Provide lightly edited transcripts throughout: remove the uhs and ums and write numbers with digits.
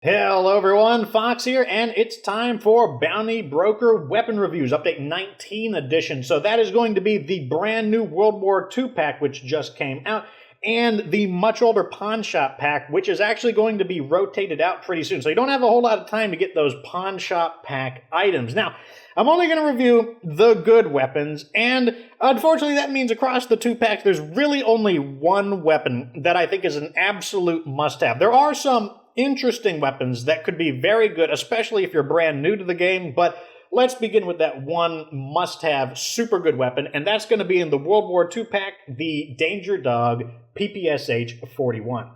Hello everyone, Fox here, and it's time for Bounty Broker Weapon Reviews, Update 19 edition. So that is going to be the brand new World War II pack, which just came out, and the much older Pawn Shop pack, which is actually going to be rotated out pretty soon. So you don't have a whole lot of time to get those Pawn Shop pack items. Now, I'm only going to review the good weapons, and unfortunately that means across the two packs, there's really only one weapon that I think is an absolute must-have. There are some interesting weapons that could be very good, especially if you're brand new to the game, but let's begin with that one must-have super good weapon, and that's going to be in the World War II pack, the Danger Dog PPSH-41.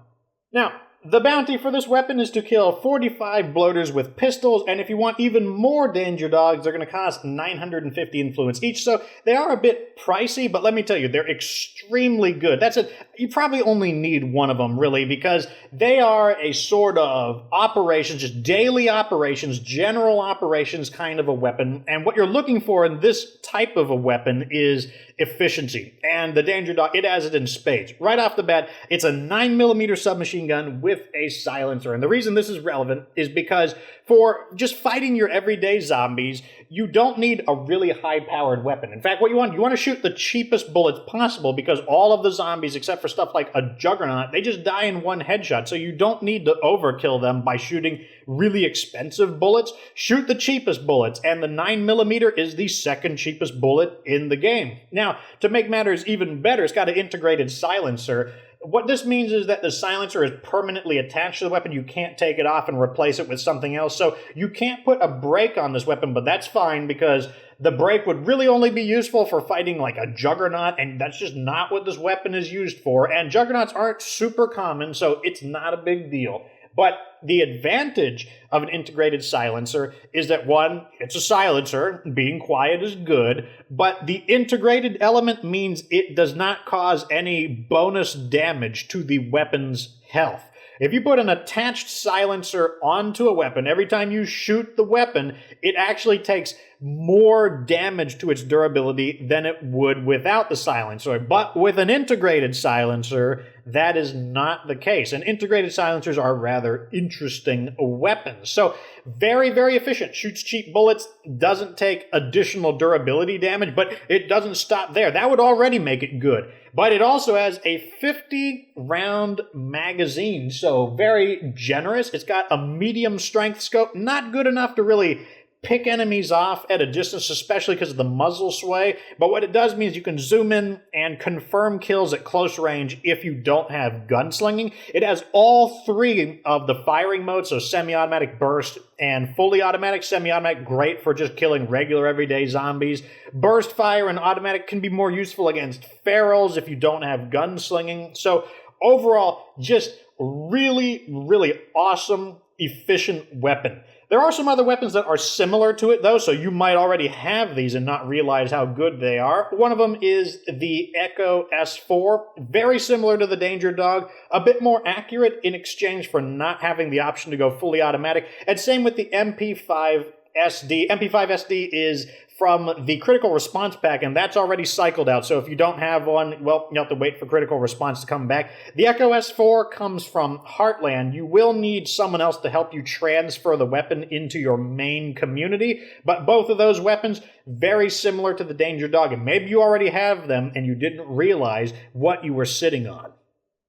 Now, the bounty for this weapon is to kill 45 bloaters with pistols, and if you want even more Danger Dogs, they're going to cost 950 influence each, so they are a bit pricey, but let me tell you, they're extremely good. That's it. You probably only need one of them, really, because they are a sort of operations, just daily operations, general operations kind of a weapon, and what you're looking for in this type of a weapon is efficiency, and the Danger Dog, it has it in spades. Right off the bat, it's a 9mm submachine gun with a silencer, and the reason this is relevant is because for just fighting your everyday zombies, you don't need a really high-powered weapon. In fact, what you want to shoot the cheapest bullets possible, because all of the zombies, except for stuff like a Juggernaut, they just die in one headshot, so you don't need to overkill them by shooting really expensive bullets. Shoot the cheapest bullets, and the 9mm is the second cheapest bullet in the game. Now, to make matters even better, it's got an integrated silencer. What this means is that the silencer is permanently attached to the weapon. You can't take it off and replace it with something else. So you can't put a brake on this weapon, but that's fine because the brake would really only be useful for fighting like a Juggernaut, and that's just not what this weapon is used for. And Juggernauts aren't super common, so it's not a big deal. But the advantage of an integrated silencer is that, one, it's a silencer, being quiet is good, but the integrated element means it does not cause any bonus damage to the weapon's health. If you put an attached silencer onto a weapon, every time you shoot the weapon, it actually takes more damage to its durability than it would without the silencer. But with an integrated silencer, that is not the case. And integrated silencers are rather interesting weapons. So very, very efficient. Shoots cheap bullets, doesn't take additional durability damage, but it doesn't stop there. That would already make it good. But it also has a 50-round magazine, so very generous. It's got a medium strength scope, not good enough to really pick enemies off at a distance, especially because of the muzzle sway. But what it does means you can zoom in and confirm kills at close range if you don't have gunslinging. It has all three of the firing modes, so semi-automatic, burst, and fully automatic. Semi-automatic, great for just killing regular everyday zombies. Burst fire and automatic can be more useful against ferals if you don't have gunslinging. So overall, just really, really awesome, efficient weapon. There are some other weapons that are similar to it, though, so you might already have these and not realize how good they are. One of them is the Echo S4, very similar to the Danger Dog, a bit more accurate in exchange for not having the option to go fully automatic, and same with the MP5 SD. MP5 SD is from the Critical Response pack, and that's already cycled out, so if you don't have one, well, you have to wait for Critical Response to come back. The Echo S4 comes from Heartland. You will need someone else to help you transfer the weapon into your main community, but both of those weapons, very similar to the Danger Dog, and maybe you already have them and you didn't realize what you were sitting on.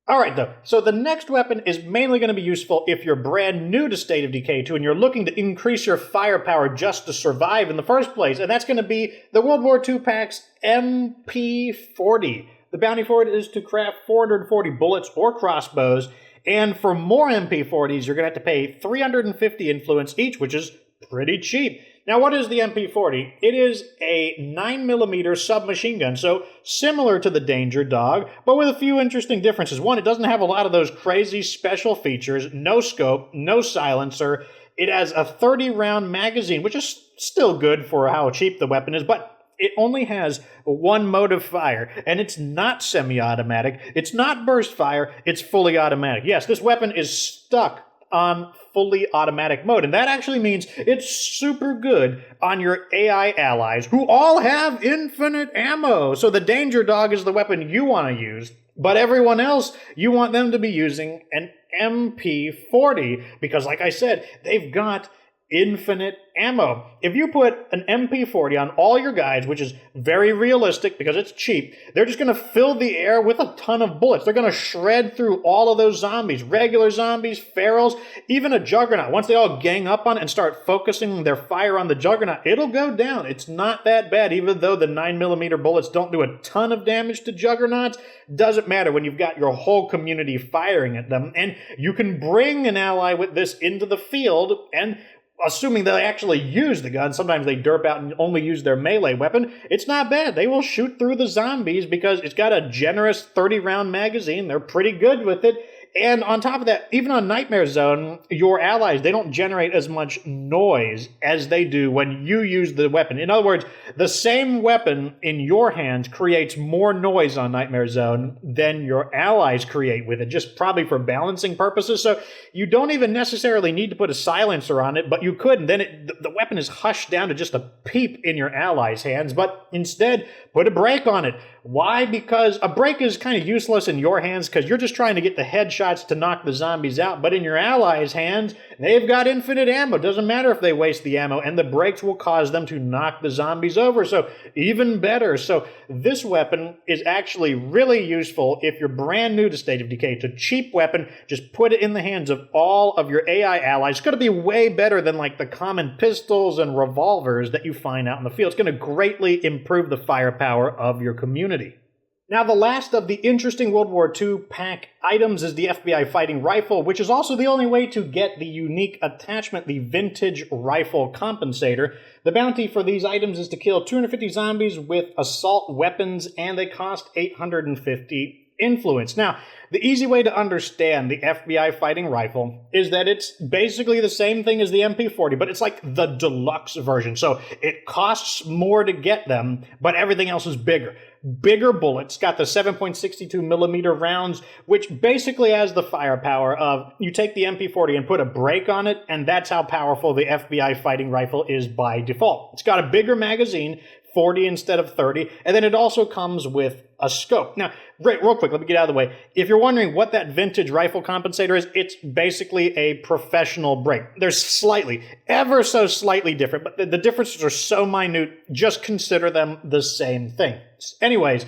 Alright though, so the next weapon is mainly going to be useful if you're brand new to State of Decay 2 and you're looking to increase your firepower just to survive in the first place, and that's going to be the World War II pack's MP40. The bounty for it is to craft 440 bullets or crossbows, and for more MP40s you're going to have to pay 350 influence each, which is pretty cheap. Now, what is the MP40? It is a 9mm submachine gun, so similar to the Danger Dog, but with a few interesting differences. One, it doesn't have a lot of those crazy special features, no scope, no silencer. It has a 30-round magazine, which is still good for how cheap the weapon is, but it only has one mode of fire, and it's not semi-automatic, it's not burst fire, it's fully automatic. Yes, this weapon is stuck on fully automatic mode, and that actually means it's super good on your AI allies who all have infinite ammo. So the Danger Dog is the weapon you want to use, but everyone else, you want them to be using an MP40 because, like I said, they've got infinite ammo. If you put an MP40 on all your guys, which is very realistic because it's cheap, they're just going to fill the air with a ton of bullets. They're going to shred through all of those zombies, regular zombies, ferals, even a juggernaut. Once they all gang up on it and start focusing their fire on the juggernaut, it'll go down. It's not that bad, even though the 9mm bullets don't do a ton of damage to juggernauts. Doesn't matter when you've got your whole community firing at them. And you can bring an ally with this into the field, and assuming they actually use the gun, sometimes they derp out and only use their melee weapon, it's not bad. They will shoot through the zombies because it's got a generous 30-round magazine. They're pretty good with it. And on top of that, even on Nightmare Zone, your allies, they don't generate as much noise as they do when you use the weapon. In other words, the same weapon in your hands creates more noise on Nightmare Zone than your allies create with it, just probably for balancing purposes. So you don't even necessarily need to put a silencer on it, but you could, and then the weapon is hushed down to just a peep in your allies' hands. But instead, put a brake on it. Why? Because a brake is kind of useless in your hands because you're just trying to get the headshots to knock the zombies out. But in your allies' hands, they've got infinite ammo. Doesn't matter if they waste the ammo, and the brakes will cause them to knock the zombies over. So even better. So this weapon is actually really useful if you're brand new to State of Decay. It's a cheap weapon. Just put it in the hands of all of your AI allies. It's going to be way better than like the common pistols and revolvers that you find out in the field. It's going to greatly improve the firepower of your community. Now, the last of the interesting World War II pack items is the FBI fighting rifle, which is also the only way to get the unique attachment, the vintage rifle compensator. The bounty for these items is to kill 250 zombies with assault weapons, and they cost 850 influence. Now, the easy way to understand the FBI fighting rifle is that it's basically the same thing as the MP40, but it's like the deluxe version. So it costs more to get them, but everything else is bigger. Bigger bullets, got the 7.62mm rounds, which basically has the firepower of you take the MP40 and put a brake on it, and that's how powerful the FBI fighting rifle is by default. It's got a bigger magazine, 40 instead of 30, and then it also comes with a scope. Now, real quick, let me get out of the way. If you're wondering what that vintage rifle compensator is, it's basically a professional brake. They're slightly, ever so slightly different, but the differences are so minute, just consider them the same thing. Anyways,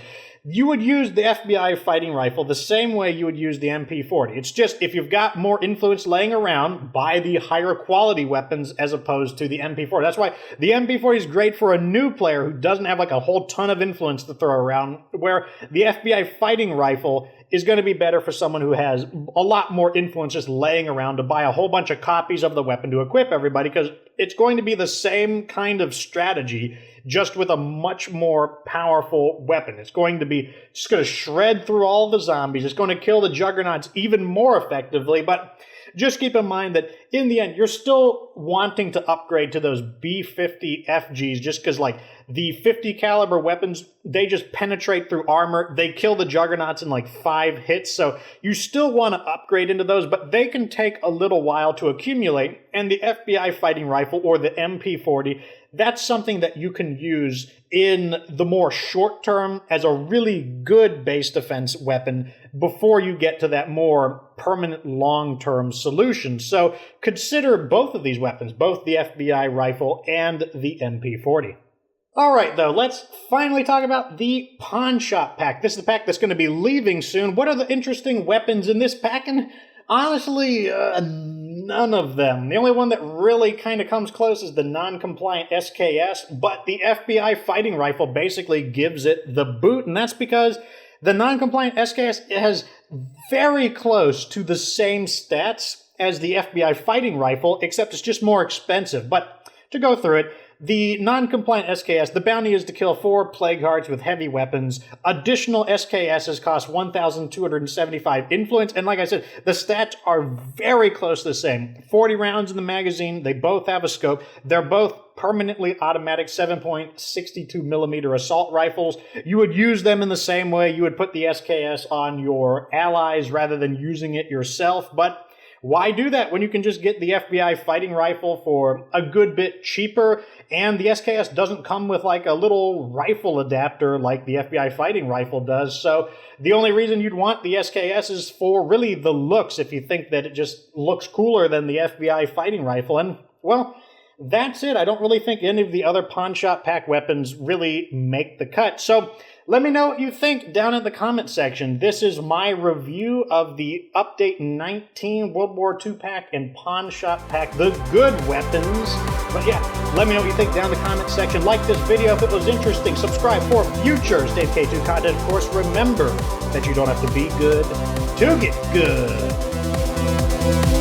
you would use the FBI fighting rifle the same way you would use the MP40. It's just, if you've got more influence laying around, buy the higher quality weapons as opposed to the MP40. That's why the MP40 is great for a new player who doesn't have like a whole ton of influence to throw around, where the FBI fighting rifle is going to be better for someone who has a lot more influence just laying around to buy a whole bunch of copies of the weapon to equip everybody, because it's going to be the same kind of strategy, just with a much more powerful weapon. It's going to shred through all the zombies. It's going to kill the juggernauts even more effectively, but just keep in mind that in the end, you're still wanting to upgrade to those B50 FGs just because, like, the 50 caliber weapons, they just penetrate through armor. They kill the juggernauts in like 5 hits. So you still want to upgrade into those, but they can take a little while to accumulate. And the FBI fighting rifle or the MP40, that's something that you can use in the more short term as a really good base defense weapon before you get to that more permanent long-term solution. So consider both of these weapons, both the FBI rifle and the MP40. All right, though, let's finally talk about the Pawn Shop pack. This is the pack that's going to be leaving soon. What are the interesting weapons in this pack? And honestly, none of them. The only one that really kind of comes close is the non-compliant SKS, but the FBI fighting rifle basically gives it the boot, and that's because the non-compliant SKS has very close to the same stats as the FBI fighting rifle, except it's just more expensive. But to go through it, the non-compliant SKS, the bounty is to kill 4 Plague Hearts with heavy weapons. Additional SKSs cost 1,275 influence. And like I said, the stats are very close to the same. 40 rounds in the magazine. They both have a scope. They're both permanently automatic 7.62mm assault rifles. You would use them in the same way you would put the SKS on your allies rather than using it yourself. But Why do that when you can just get the FBI fighting rifle for a good bit cheaper, and the SKS doesn't come with like a little rifle adapter like the FBI fighting rifle does? So the only reason you'd want the SKS is for really the looks, if you think that it just looks cooler than the FBI fighting rifle. And, well, that's it. I don't really think any of the other pawn shop pack weapons really make the cut. So let me know what you think down in the comment section. This is my review of the Update 19 World War II pack and pawn shop pack, the good weapons. But yeah, let me know what you think down in the comment section. Like this video if it was interesting. Subscribe for future Decay2 content. Of course, remember that you don't have to be good to get good.